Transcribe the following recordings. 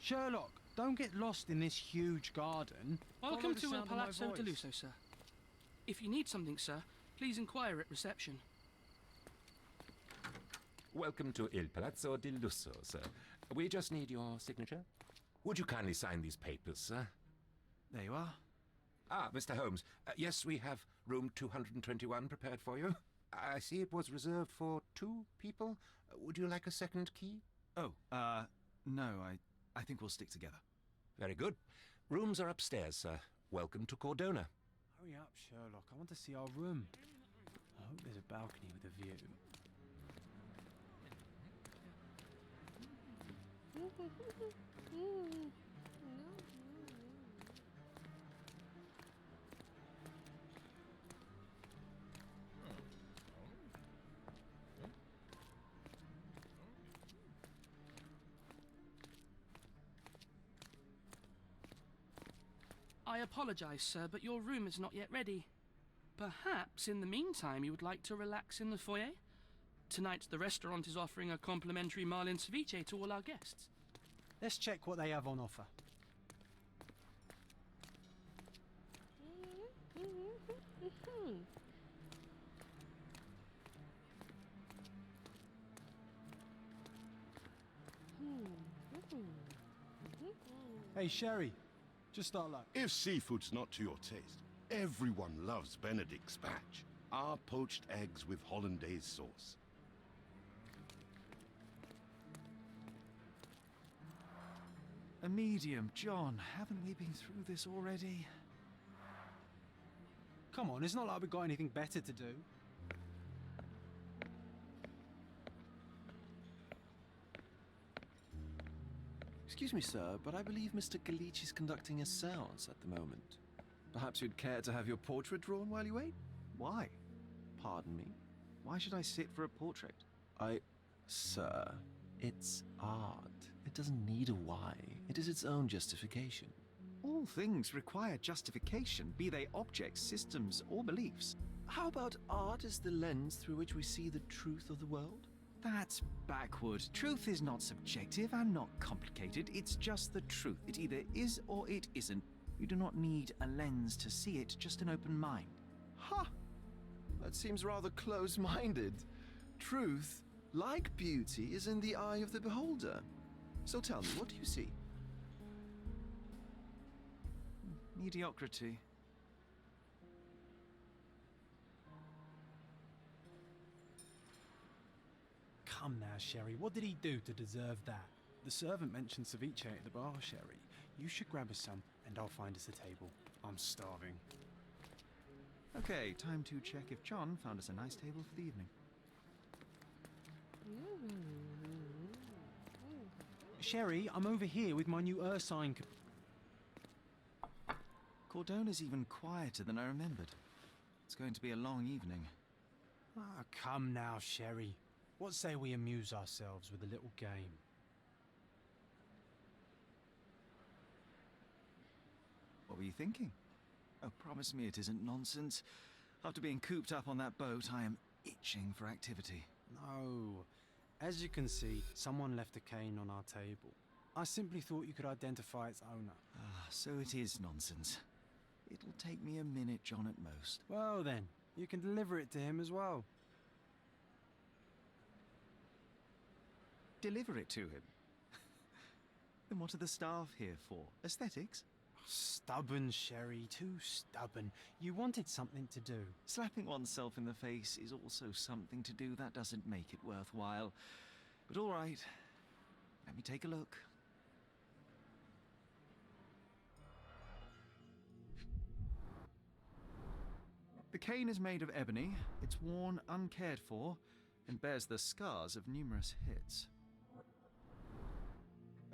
Sherlock, don't get lost in this huge garden. Welcome to Il Palazzo de Lusso, sir. If you need something, sir, please inquire at reception. Welcome to Il Palazzo di Lusso, sir. We just need your signature. Would you kindly sign these papers, sir? There you are. Ah, Mr. Holmes. Yes, we have room 221 prepared for you. I see it was reserved for 2 people. Would you like a second key? Oh, no, I think we'll stick together. Very good. Rooms are upstairs, sir. Welcome to Cordona. Hurry up, Sherlock. I want to see our room. I hope there's a balcony with a view. I apologise, sir, but your room is not yet ready. Perhaps, in the meantime, you would like to relax in the foyer? Tonight, the restaurant is offering a complimentary marlin ceviche to all our guests. Let's check what they have on offer. Hey, Sherry. Just start luck. If seafood's not to your taste, everyone loves Benedict's batch. Our poached eggs with hollandaise sauce. A medium, John. Haven't we been through this already? Come on, it's not like we've got anything better to do. Excuse me, sir, but I believe Mr. Galich is conducting a séance at the moment. Perhaps you'd care to have your portrait drawn while you wait? Why? Pardon me? Why should I sit for a portrait? Sir, it's art. It doesn't need a why. It is its own justification. All things require justification, be they objects, systems, or beliefs. How about art as the lens through which we see the truth of the world? That's backward. Truth is not subjective and not complicated. It's just the truth. It either is or it isn't. You do not need a lens to see it, just an open mind. Ha! That seems rather close-minded. Truth, like beauty, is in the eye of the beholder. So tell me, what do you see? Mediocrity. Come now, Sherry. What did he do to deserve that? The servant mentioned ceviche at the bar, Sherry. You should grab us some, and I'll find us a table. I'm starving. Okay, time to check if John found us a nice table for the evening. Sherry, I'm over here with my new Ursine. Cordona's even quieter than I remembered. It's going to be a long evening. Ah, come now, Sherry. What say we amuse ourselves with a little game? What were you thinking? Oh, promise me it isn't nonsense. After being cooped up on that boat, I am itching for activity. No. As you can see, someone left a cane on our table. I simply thought you could identify its owner. Ah, so it is nonsense. It'll take me a minute, John, at most. Well then, you can deliver it to him as well. Deliver it to him? Then what are the staff here for? Aesthetics? Stubborn, Sherry, too stubborn. You wanted something to do. Slapping oneself in the face is also something to do. That doesn't make it worthwhile. But all right, let me take a look. The cane is made of ebony, it's worn uncared for, and bears the scars of numerous hits.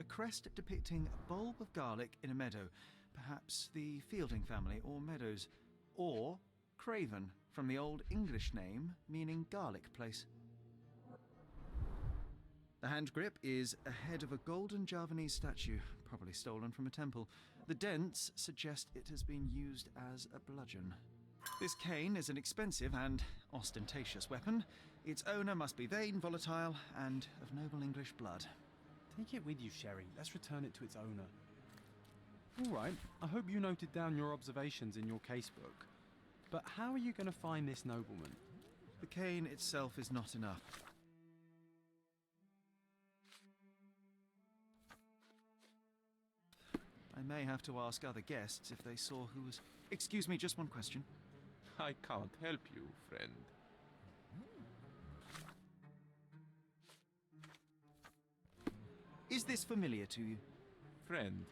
A crest depicting a bulb of garlic in a meadow, perhaps the Fielding family or Meadows, or Craven, from the Old English name meaning garlic place. The hand grip is a head of a golden Javanese statue, probably stolen from a temple. The dents suggest it has been used as a bludgeon. This cane is an expensive and ostentatious weapon. Its owner must be vain, volatile, and of noble English blood. Take it with you, Sherry. Let's return it to its owner. All right, I hope you noted down your observations in your casebook. But how are you going to find this nobleman? The cane itself is not enough. I may have to ask other guests if they saw who was... Excuse me, just one question. I can't help you, friend. Is this familiar to you? Friend,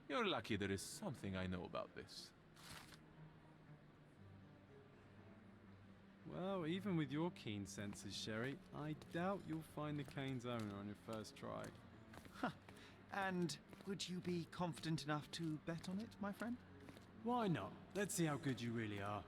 you're lucky there is something I know about this. Well, even with your keen senses, Sherry, I doubt you'll find the cane's owner on your first try. And would you be confident enough to bet on it, my friend? Why not? Let's see how good you really are.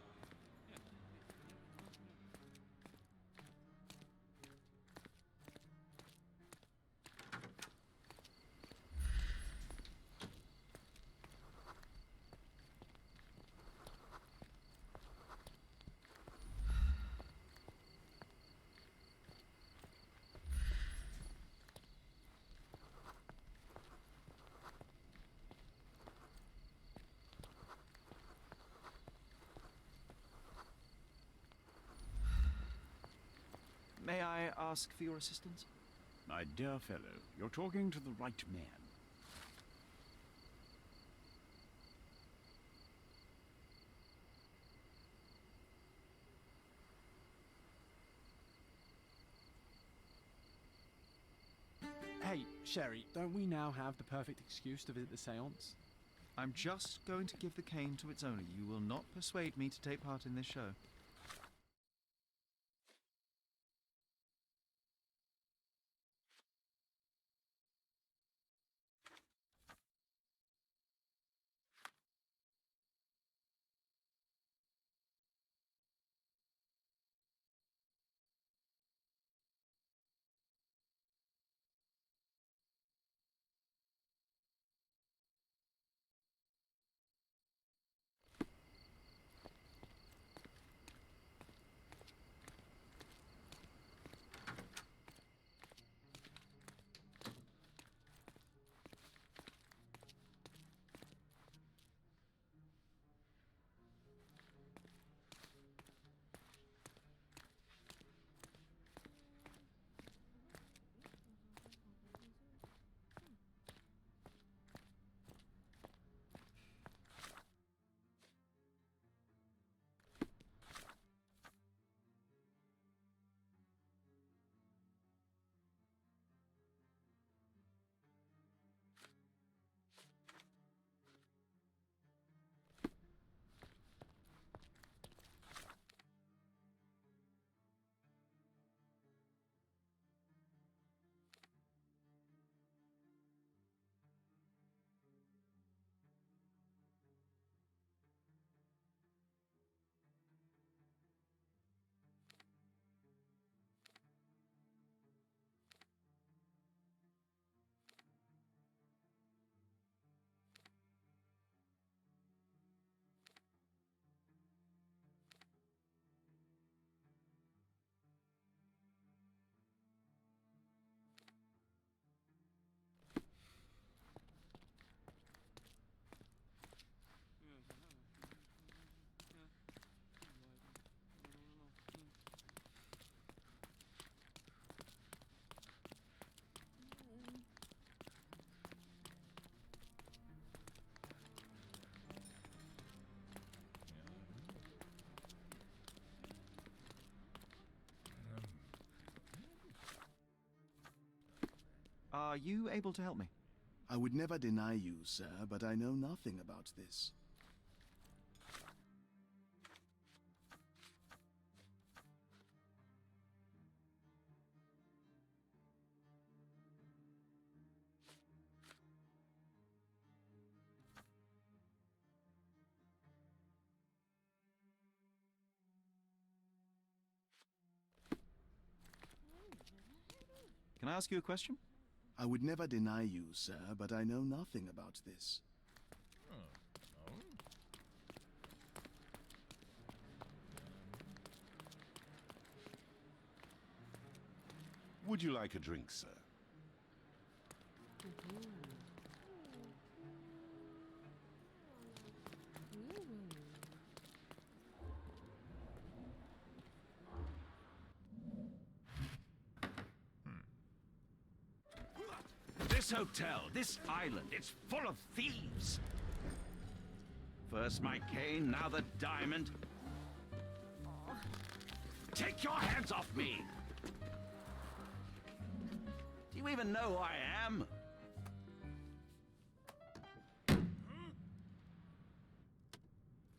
May I ask for your assistance? My dear fellow, you're talking to the right man. Hey, Sherry, don't we now have the perfect excuse to visit the seance? I'm just going to give the cane to its owner. You will not persuade me to take part in this show. Are you able to help me? I would never deny you, sir, but I know nothing about this. Can I ask you a question? I would never deny you, sir, but I know nothing about this. Would you like a drink, sir? This hotel, this island, it's full of thieves. First my cane, now the diamond. Take your hands off me! Do you even know who I am?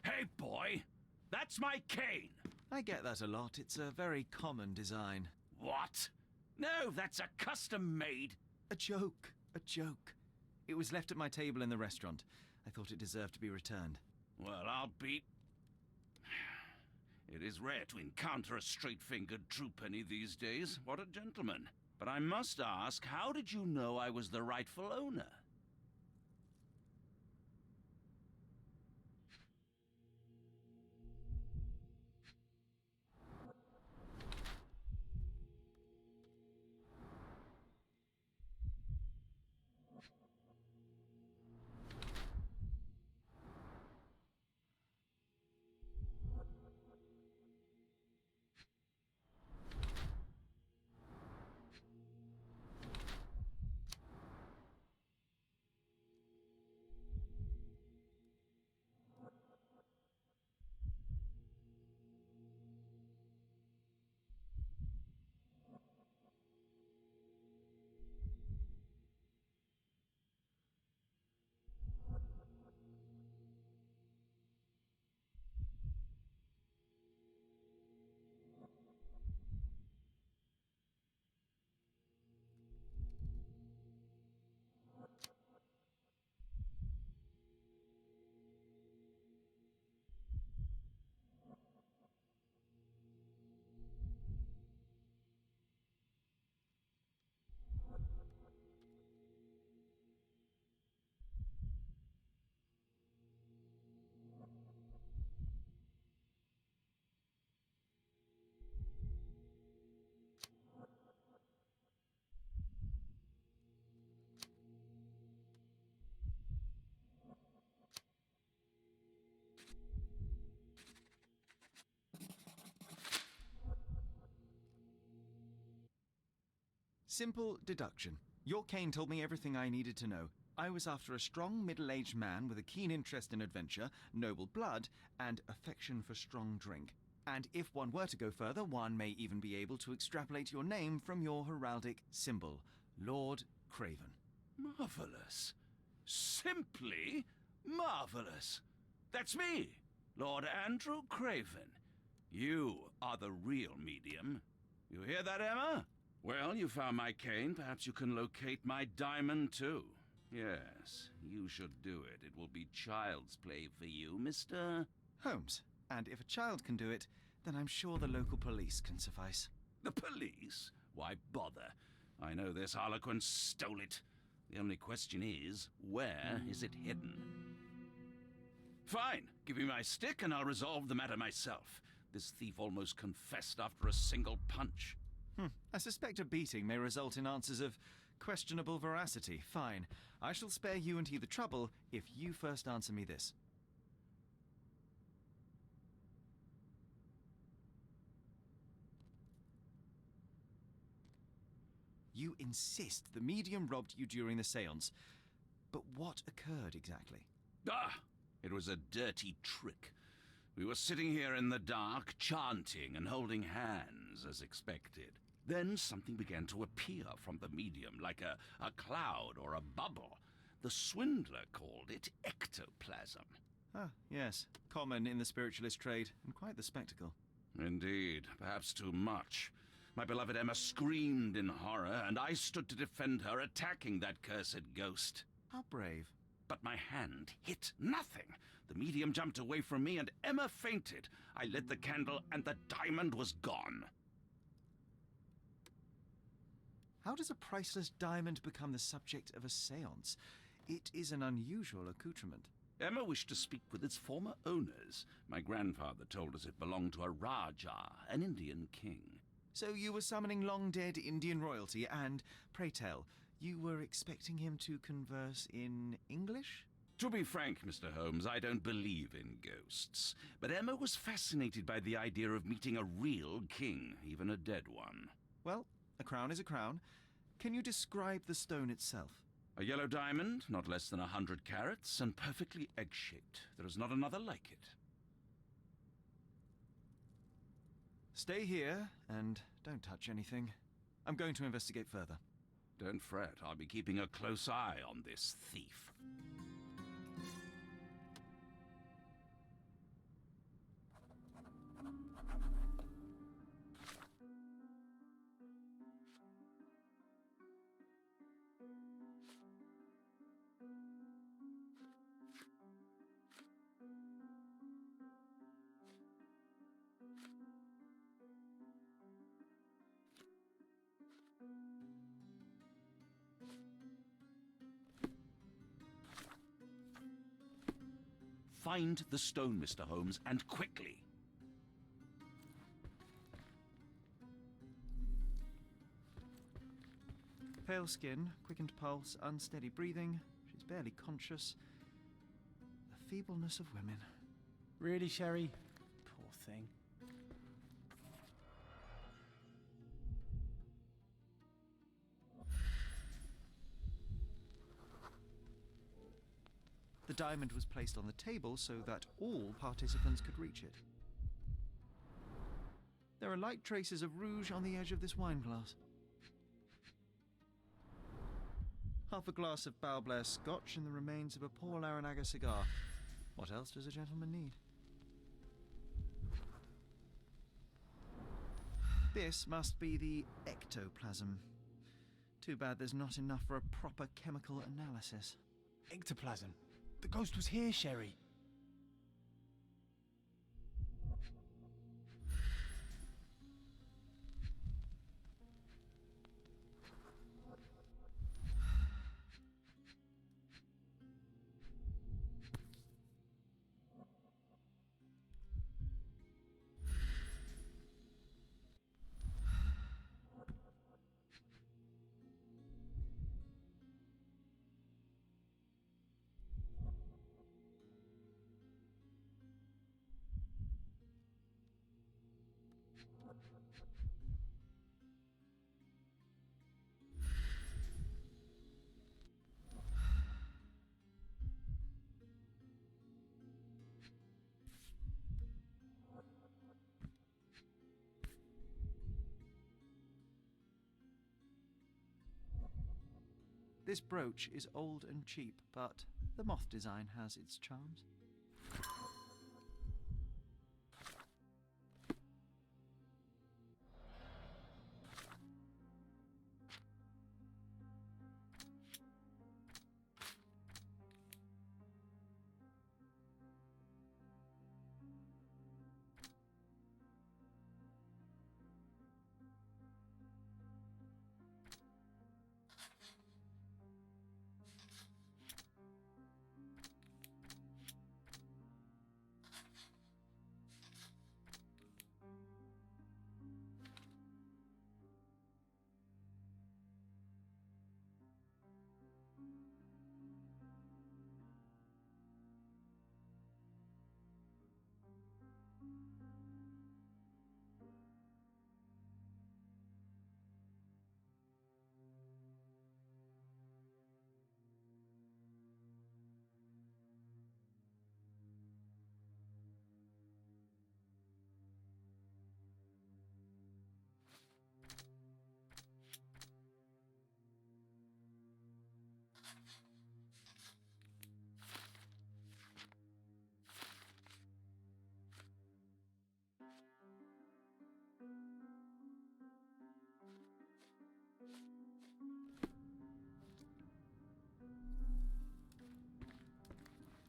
Hey, boy! That's my cane! I get that a lot. It's a very common design. What? No, that's a custom-made. A joke. A joke. It was left at my table in the restaurant. I thought it deserved to be returned. Well, I'll be... It is rare to encounter a straight-fingered true penny these days. What a gentleman. But I must ask, how did you know I was the rightful owner? Simple deduction. Your cane told me everything I needed to know. I was after a strong middle-aged man with a keen interest in adventure, noble blood, and affection for strong drink. And if one were to go further, one may even be able to extrapolate your name from your heraldic symbol, Lord Craven. Marvelous. Simply marvelous. That's me, Lord Andrew Craven. You are the real medium. You hear that, Emma? Well, you found my cane. Perhaps you can locate my diamond, too. Yes, you should do it. It will be child's play for you, Mr. Holmes. And if a child can do it, then I'm sure the local police can suffice. The police? Why bother? I know this harlequin stole it. The only question is, where is it hidden? Fine. Give me my stick and I'll resolve the matter myself. This thief almost confessed after a single punch. I suspect a beating may result in answers of questionable veracity. Fine. I shall spare you and he the trouble if you first answer me this. You insist the medium robbed you during the séance. But what occurred exactly? It was a dirty trick. We were sitting here in the dark, chanting and holding hands as expected. Then something began to appear from the medium, like a cloud or a bubble. The swindler called it ectoplasm. Ah, yes. Common in the spiritualist trade, and quite the spectacle. Indeed, perhaps too much. My beloved Emma screamed in horror, and I stood to defend her, attacking that cursed ghost. How brave. But my hand hit nothing. The medium jumped away from me, and Emma fainted. I lit the candle, and the diamond was gone. How does a priceless diamond become the subject of a séance? It is an unusual accoutrement. Emma wished to speak with its former owners. My grandfather told us it belonged to a Rajah, an Indian king. So you were summoning long-dead Indian royalty, and, pray tell, You were expecting him to converse in English? To be frank, Mr. Holmes, I don't believe in ghosts. But Emma was fascinated by the idea of meeting a real king, even a dead one. Well, a crown is a crown. Can you describe the stone itself? A yellow diamond, not less than 100 carats, and perfectly egg-shaped. There is not another like it. Stay here, and don't touch anything. I'm going to investigate further. Don't fret, I'll be keeping a close eye on this thief. Find the stone, Mr. Holmes, and quickly. Pale skin, quickened pulse, unsteady breathing. She's barely conscious. The feebleness of women. Really, Sherry? Poor thing. The diamond was placed on the table so that all participants could reach it. There are light traces of rouge on the edge of this wine glass. Half a glass of Balblair Scotch and the remains of a poor Laranaga cigar. What else does a gentleman need? This must be the ectoplasm. Too bad there's not enough for a proper chemical analysis. Ectoplasm. The ghost was here, Sherry. This brooch is old and cheap, but the moth design has its charms.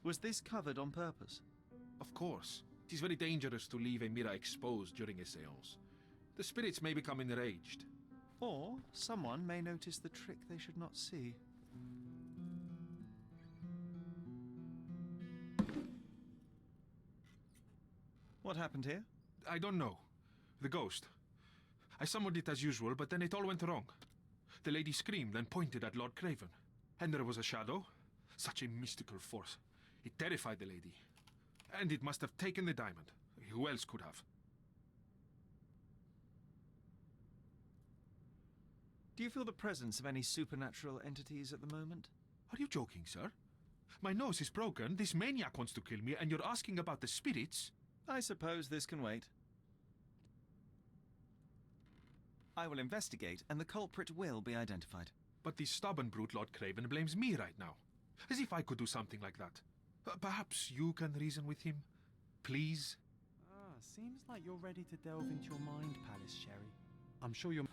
Was this covered on purpose? Of course. It is very dangerous to leave a mirror exposed during a séance. The spirits may become enraged. Or someone may notice the trick they should not see. What happened here? I don't know. The ghost. I summoned it as usual, but then it all went wrong. The lady screamed and pointed at Lord Craven. And there was a shadow. Such a mystical force. It terrified the lady. And it must have taken the diamond. Who else could have? Do you feel the presence of any supernatural entities at the moment? Are you joking, sir? My nose is broken, this maniac wants to kill me, and you're asking about the spirits? I suppose this can wait. I will investigate, and the culprit will be identified. But the stubborn brute Lord Craven blames me right now. As if I could do something like that. Perhaps you can reason with him? Please? Seems like you're ready to delve into your mind palace, Sherry. I'm sure you're...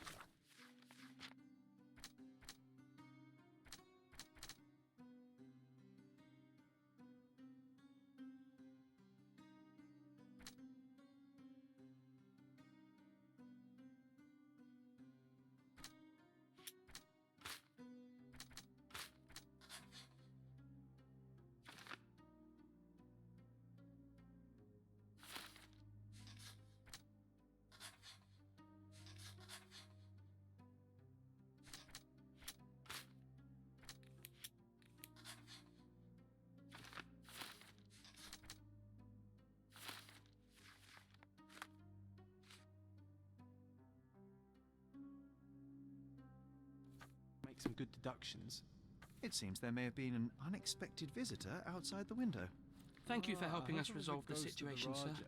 make some good deductions. It seems there may have been an unexpected visitor outside the window. Thank you for helping I us hope it was resolve the ghost of situation, sir. Raja.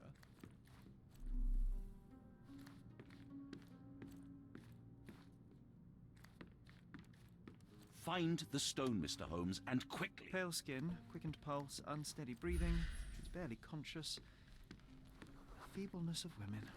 Find the stone, Mr. Holmes, and quickly. Pale skin, quickened pulse, unsteady breathing. She's barely conscious. Feebleness of women.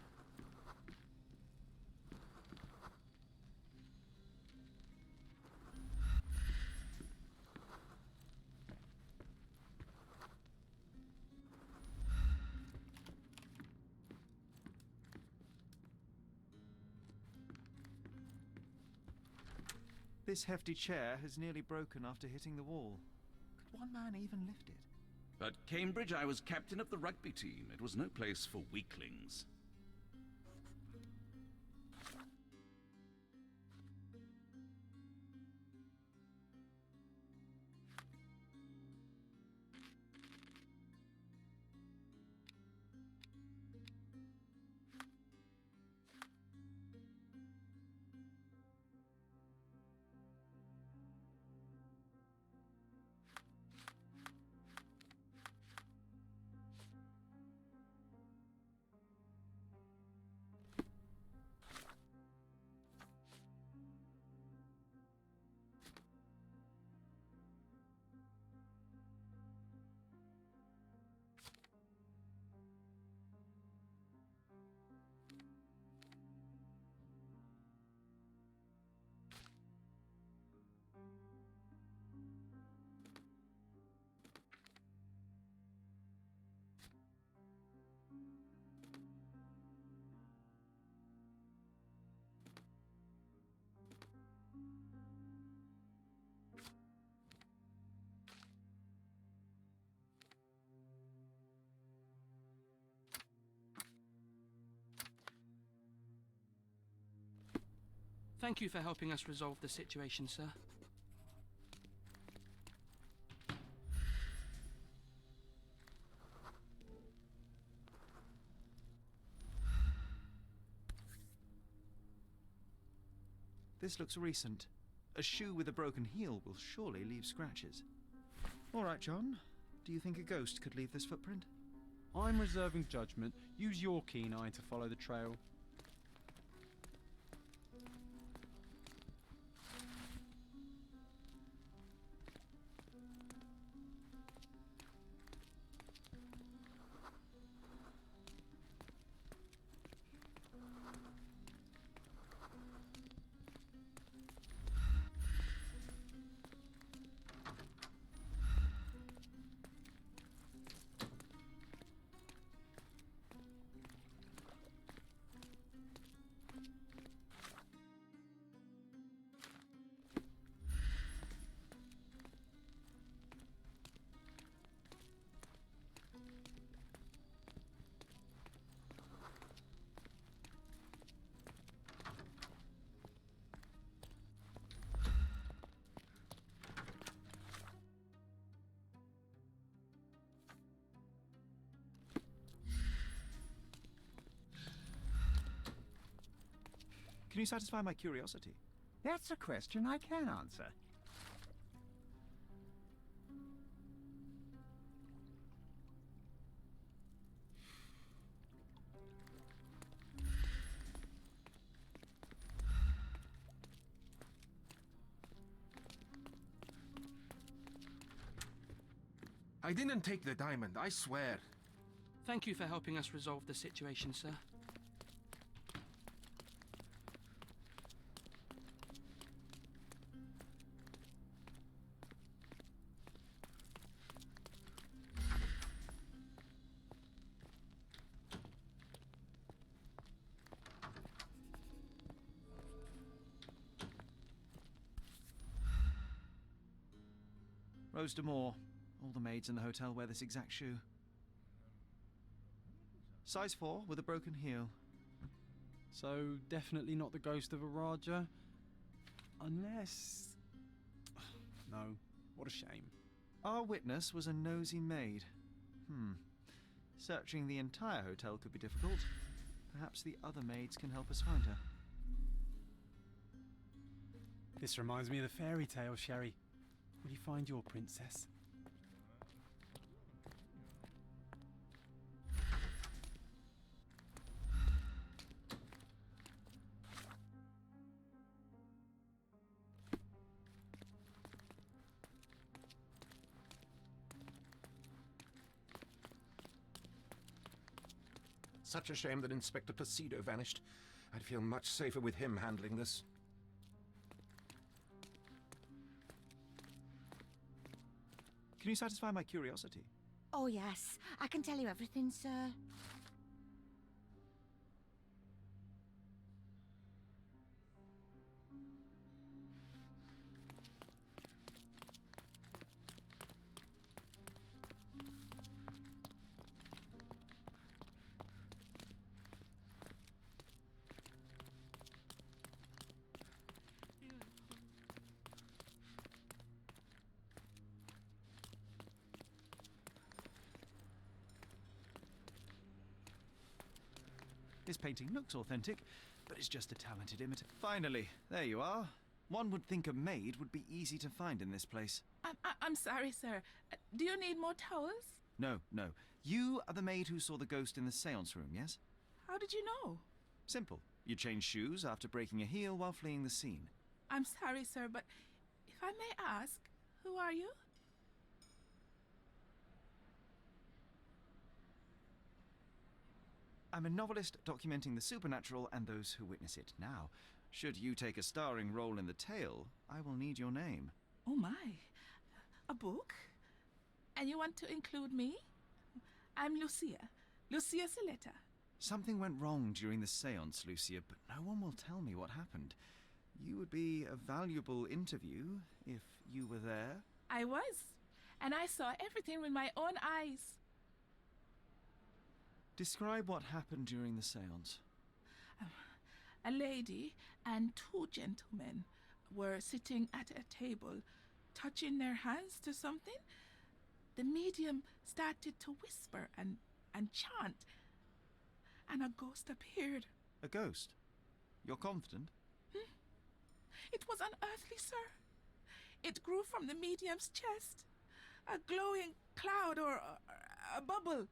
This hefty chair has nearly broken after hitting the wall. Could one man even lift it? At Cambridge, I was captain of the rugby team. It was no place for weaklings. Thank you for helping us resolve the situation, sir. This looks recent. A shoe with a broken heel will surely leave scratches. All right, John. Do you think a ghost could leave this footprint? I'm reserving judgment. Use your keen eye to follow the trail. Can you satisfy my curiosity? That's a question I can answer. I didn't take the diamond, I swear. Thank you for helping us resolve the situation, sir. Rose D'Amour. All the maids in the hotel wear this exact shoe. Size 4 with a broken heel. So, definitely not the ghost of a Raja? Unless... No, what a shame. Our witness was a nosy maid. Searching the entire hotel could be difficult. Perhaps the other maids can help us find her. This reminds me of the fairy tale, Sherry. Will you find your princess? Such a shame that Inspector Placido vanished. I'd feel much safer with him handling this. Can you satisfy my curiosity? Oh, yes. I can tell you everything, sir. This painting looks authentic, but it's just a talented imitator. Finally, there you are. One would think a maid would be easy to find in this place. I'm sorry, sir. Do you need more towels? No. You are the maid who saw the ghost in the seance room, yes? How did you know? Simple. You changed shoes after breaking a heel while fleeing the scene. I'm sorry, sir, but if I may ask, who are you? I'm a novelist documenting the supernatural and those who witness it. Now, should you take a starring role in the tale, I will need your name. Oh my. A book? And you want to include me? I'm Lucia. Lucia Saletta. Something went wrong during the seance, Lucia, but no one will tell me what happened. You would be a valuable interview if you were there. I was. And I saw everything with my own eyes. Describe what happened during the seance. A lady and two gentlemen were sitting at a table, touching their hands to something. The medium started to whisper and chant, and a ghost appeared. A ghost? You're confident? It was unearthly, sir. It grew from the medium's chest. A glowing cloud or a bubble.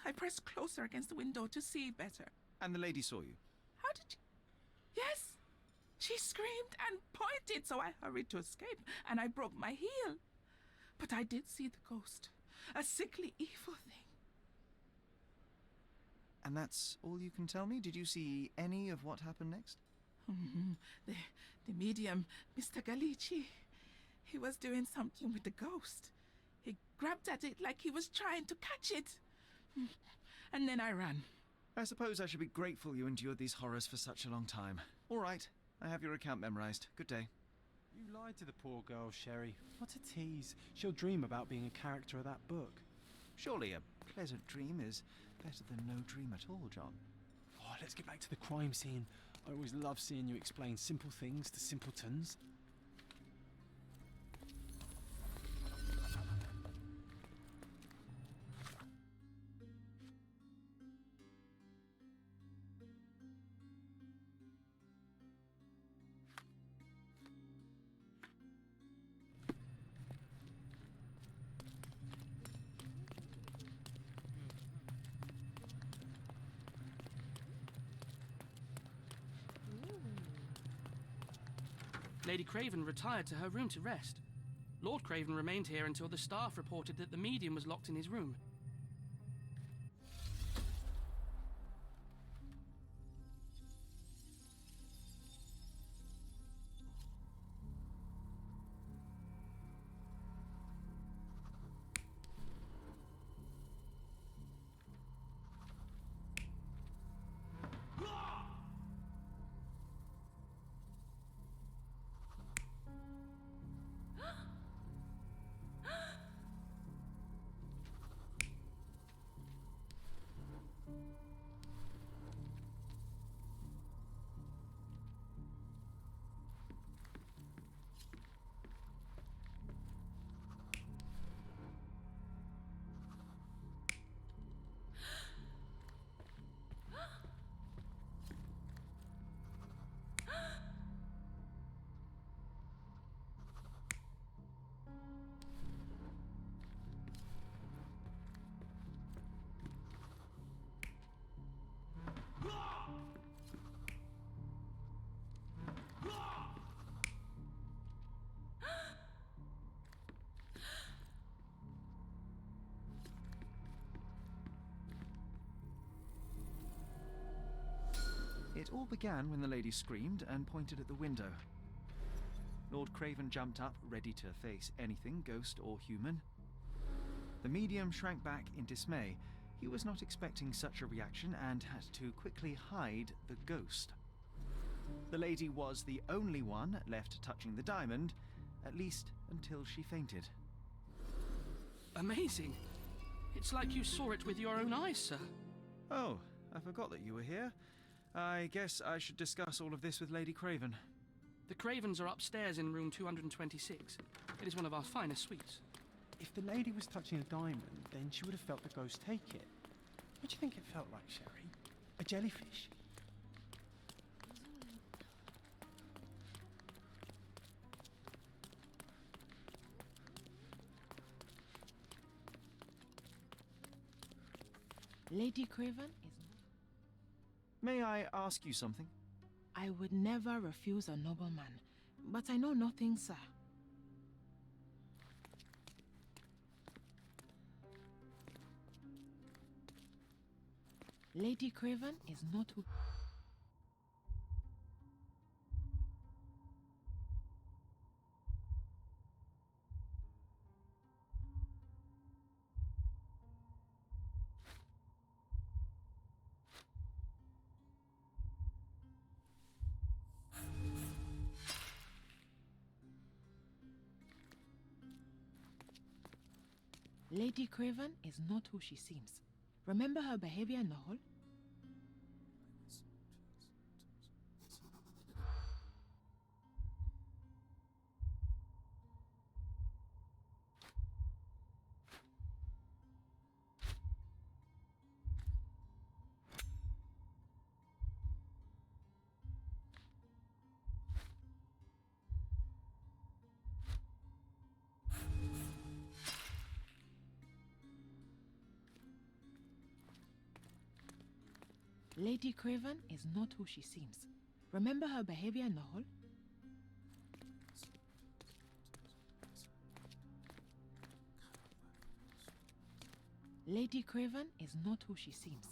I pressed closer against the window to see better. And the lady saw you? How did you... Yes! She screamed and pointed, so I hurried to escape, and I broke my heel. But I did see the ghost. A sickly, evil thing. And that's all you can tell me? Did you see any of what happened next? The medium, Mr. Galici, he was doing something with the ghost. He grabbed at it like he was trying to catch it. And then I ran. I suppose I should be grateful you endured these horrors for such a long time. All right, I have your account memorized. Good day. You lied to the poor girl, Sherry. What a tease. She'll dream about being a character of that book. Surely a pleasant dream is better than no dream at all, John. Oh, let's get back to the crime scene. I always love seeing you explain simple things to simpletons. Lady Craven retired to her room to rest. Lord Craven remained here until the staff reported that the medium was locked in his room. It all began when the lady screamed and pointed at the window. Lord Craven jumped up, ready to face anything, ghost or human. The medium shrank back in dismay. He was not expecting such a reaction and had to quickly hide the ghost. The lady was the only one left touching the diamond, at least until she fainted. Amazing. It's like you saw it with your own eyes, sir. Oh, I forgot that you were here. I guess I should discuss all of this with Lady Craven. The Cravens are upstairs in room 226. It is one of our finest suites. If the lady was touching a diamond, then she would have felt the ghost take it. What do you think it felt like, Sherry? A jellyfish? Lady Craven is... May I ask you something? I would never refuse a nobleman, but I know nothing, sir. Lady Craven is not who... Lady Craven is not who she seems. Remember her behavior in the hall? Lady Craven is not who she seems. Remember her behavior in the hall? Lady Craven is not who she seems.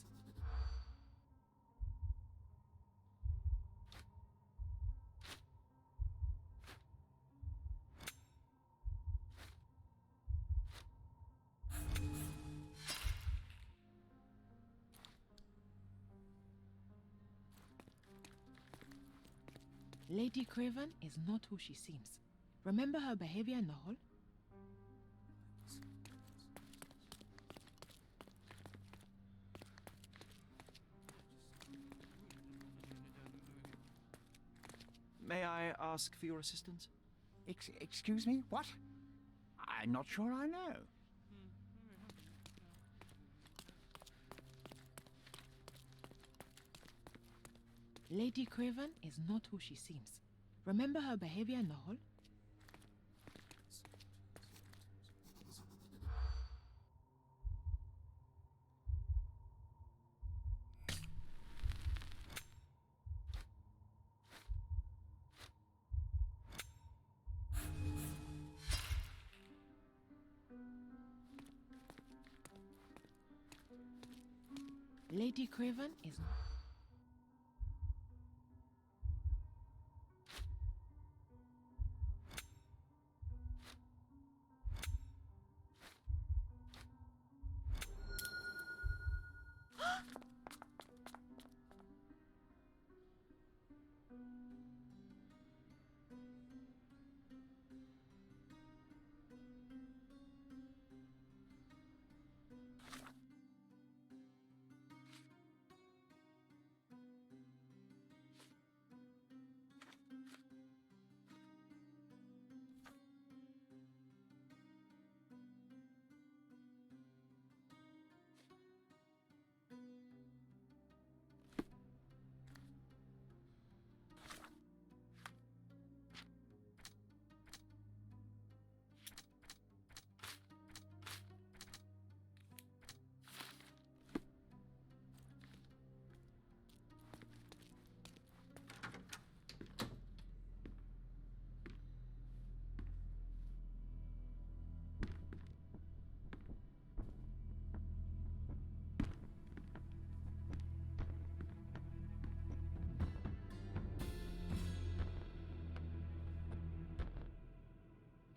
Lady Craven is not who she seems. Remember her behavior in the hall? May I ask for your assistance? Excuse me? What? I'm not sure I know. Lady Craven is not who she seems. Remember her behavior in the hall? Lady Craven is...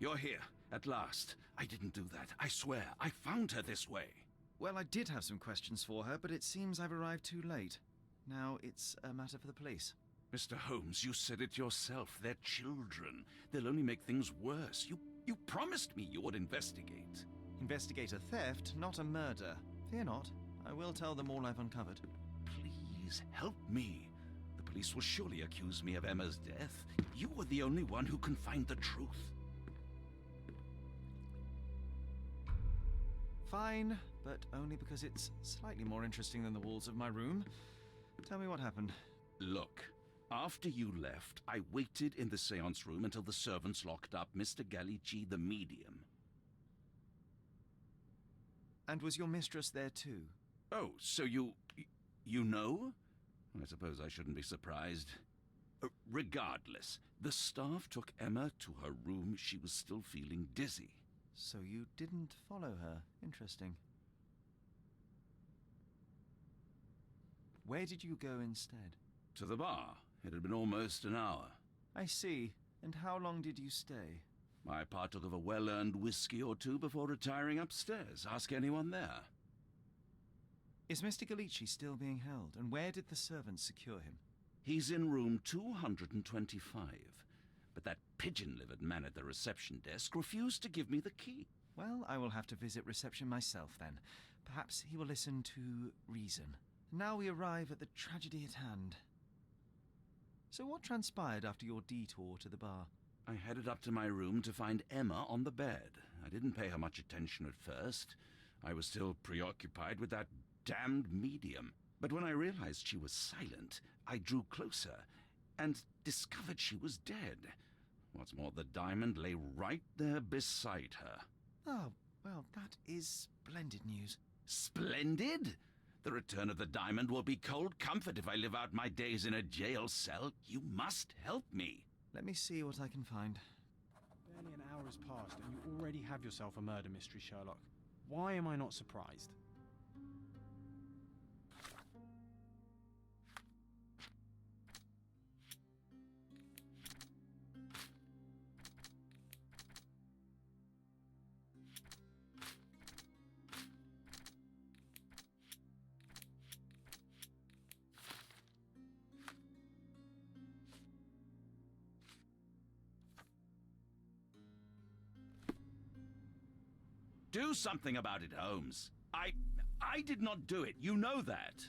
You're here, at last. I didn't do that. I swear, I found her this way. Well, I did have some questions for her, but it seems I've arrived too late. Now it's a matter for the police. Mr. Holmes, you said it yourself. They're children. They'll only make things worse. You promised me you would investigate. Investigate a theft, not a murder. Fear not. I will tell them all I've uncovered. Please, help me. The police will surely accuse me of Emma's death. You are the only one who can find the truth. Fine, but only because it's slightly more interesting than the walls of my room. Tell me what happened. Look, after you left, I waited in the seance room until the servants locked up Mr. Gallici, the medium. And was your mistress there too? Oh, so you know? I suppose I shouldn't be surprised. Regardless, the staff took Emma to her room. She was still feeling dizzy. So you didn't follow her. Interesting. Where did you go instead? To the bar. It had been almost an hour. I see. And how long did you stay? I partook of a well-earned whiskey or two before retiring upstairs. Ask anyone there. Is Mr. Gallici still being held? And where did the servants secure him? He's in room 225. But that pigeon-livered man at the reception desk refused to give me the key. Well, I will have to visit reception myself then. Perhaps he will listen to reason. Now we arrive at the tragedy at hand. So what transpired after your detour to the bar? I headed up to my room to find Emma on the bed. I didn't pay her much attention at first. I was still preoccupied with that damned medium. But when I realized she was silent, I drew closer and discovered she was dead. What's more, the diamond lay right there beside her. Oh, well, that is splendid news. Splendid? The return of the diamond will be cold comfort if I live out my days in a jail cell. You must help me. Let me see what I can find. Barely an hour has passed and you already have yourself a murder mystery, Sherlock. Why am I not surprised? Do something about it, Holmes. I did not do it. You know that.